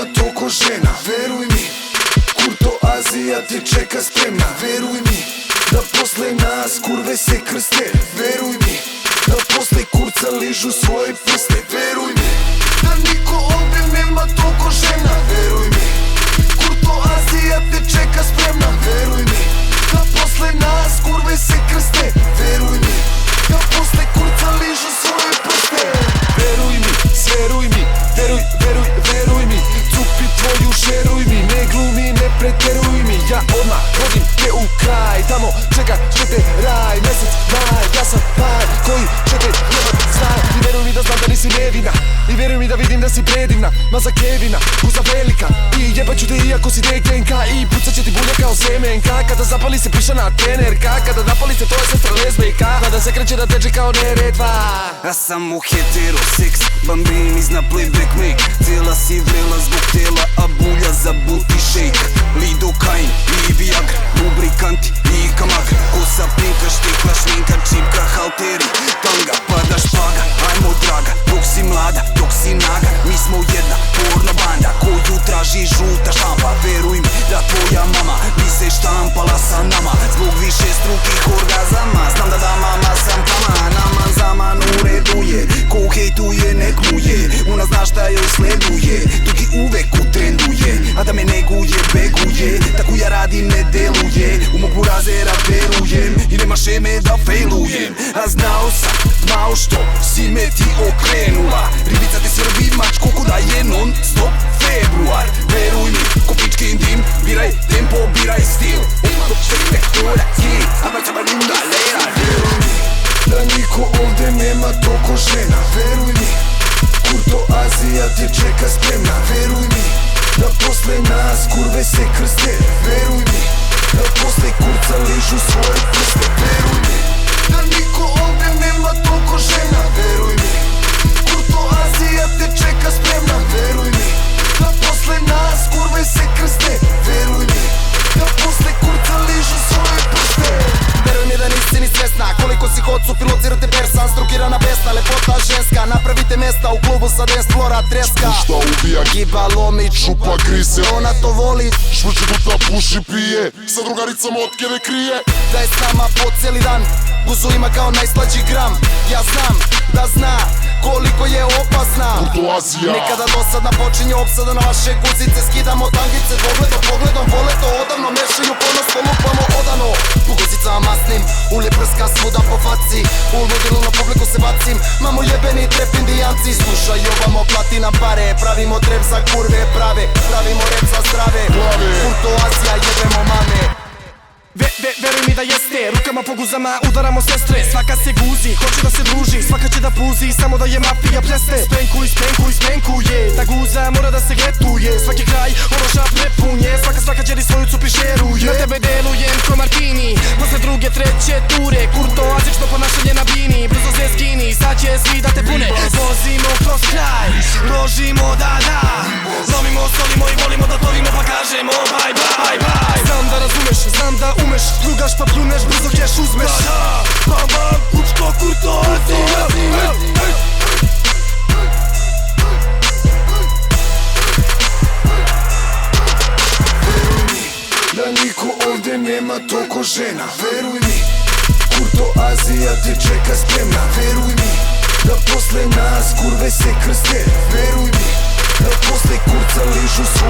nema toliko žena. Veruj mi, Kurtoazija te čeka spremna. Veruj mi, da posle nas kurve se krste. Veruj mi, da posle kurca ližu svoje prste. Veruj mi, da niko ovdje nema toliko žena. Veruj mi, Kurtoazija te čeka spremna. Veruj mi, da posle nas kurve se krste. Veruj mi, da posle kurca ližu svoje prste. Veruj mi, sveruj mi, veruj mi, cupi tvoju šeruj mi, ne glumi, ne preteruj mi. Ja odmah vodim te u kraj, tamo čeka te raj, mesec, maj, ja sam par koji će te jebat znaj. I veruj mi da znam da nisi nevina, i veruj mi da vidim da si predivna, maza Kevina, guza velika. I jebat ću te iako si dekenka, i pucat će ti bulja kao semenka. Kada zapali se pišana tenerka, kada napali se tvoja sestra lezbejka, kada se kreće da teče kao Neretva. Ja sam u heteroseks, bambini zna playback make. Cijela si vrela zbog tela, a bulja za booty shake. Lidokain i Viagra, lubrikanti i kamak. Kosa pinka, štikla, šminka, čipka, halteri, tanga, pada špaga, ajmo draga. Dok si mlada, dok si naga, mi smo jedna porno banda koju traži žuta štampa. Veruj mi da tvoja mama bi se štampala sa nama zbog više strukih orgazama. Znam da mama sam kama, nama zaman ureduje. Ko hejtuje nek muje, ona zna šta joj sleduje. Drugi uvek utrenduje, a da me neguje, beguje. Tako ja radim, ne deluje, u mog burazera verujem i nema šeme da fejlujem. A znao sam, znao što si me ti okrenula. Ribica te srbi mačko ko da je non stop februar. Veruj mi, ko pičkin dim, biraj tempo, biraj stil. Dok se tektura hit, a bačama linda lera. Veruj mi, da niko ovdje nema toliko žena. Veruj mi, Kurtoazija te čeka spremna. Veruj mi, da posle nas kurve se krste. Veruj mi, da posle kurca ližu svoje prste. Veruj mi, da niko ovdje nema toliko žena. Veruj mi, Kurtoazija te čeka spremna. Veruj mi, da posle nas kurve se krste. Veruj mi, da posle kurca ližu svoje prste. Veruj mi da nisi ni svesna koliko si hot su pilocirate persan. Strukirana besna, lepota ženska. Napravite mesta u klubu sa dance flora treska. Šta ubija, Giba lomi, šupa grise, ona to voli. švrće guta, puši, pije, sa drugaricama od keve krije. Da je s nama po cijeli dan, guzu ima kao najslađi gram. Ja znam da zna koliko je opasna Kurtoazija. Nekada dosadna počinje opsada na vaše guzice. Skidamo tangice pogledom vole to odavno. Mešaju ponos, polupamo odano. U guzicama masnim, ulje prska svuda po faci. U ludilu na publiku se bacim, mamo jebeni trep indijanci. Slušaj ovamo, plati nam pare, pravimo trep za kurve prave. Pravimo rep za zdrave, Kurtoazija jebemo mame. Veruj mi da jeste, rukama po guzama udaramo sestre. Svaka se guzi, hoće da se druži, svaka će da puzi, samo da je mafija plesne. Spenkuje, ta guza mora da se getuje. Svaki kraj, ono šap prepunje, svaka džeri svoju cupi šeruje. Na tebe delujem ko Martini, posle druge, treće ture. Kurtoazično ponašanje na bini, brzo se skini, sad će svi da te pune. Vozimo kroz kraj, ložimo da, lomimo, solimo i volimo da tovimo pa kažemo bye. Znam da razumeš, znam da umeš, drugaš pa pluneš, brzo keš uzmeš. Bam, kučko, Kurtoazija. Veruj mi, da niko ovdje nema toliko žena. Veruj mi, Kurtoazija te čeka spremna. Veruj mi, da posle nas kurve se krste. Veruj mi, da posle kurca ližu svoje